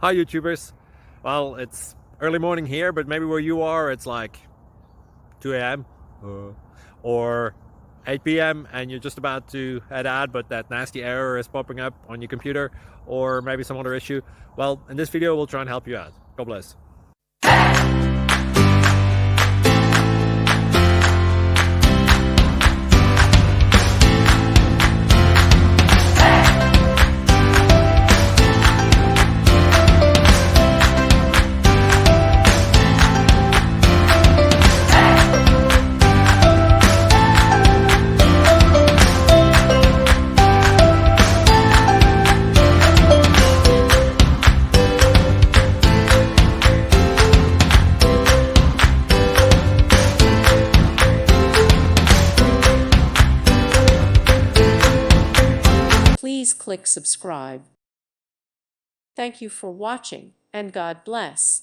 Hi YouTubers. Well, it's early morning here, but maybe where you are it's like 2 a.m. or 8 p.m. and you're just about to head out, but that nasty error is popping up on your computer, or maybe some other issue. Well, in this video we'll try and help you out. God bless. Please click subscribe. Thank you for watching, and God bless.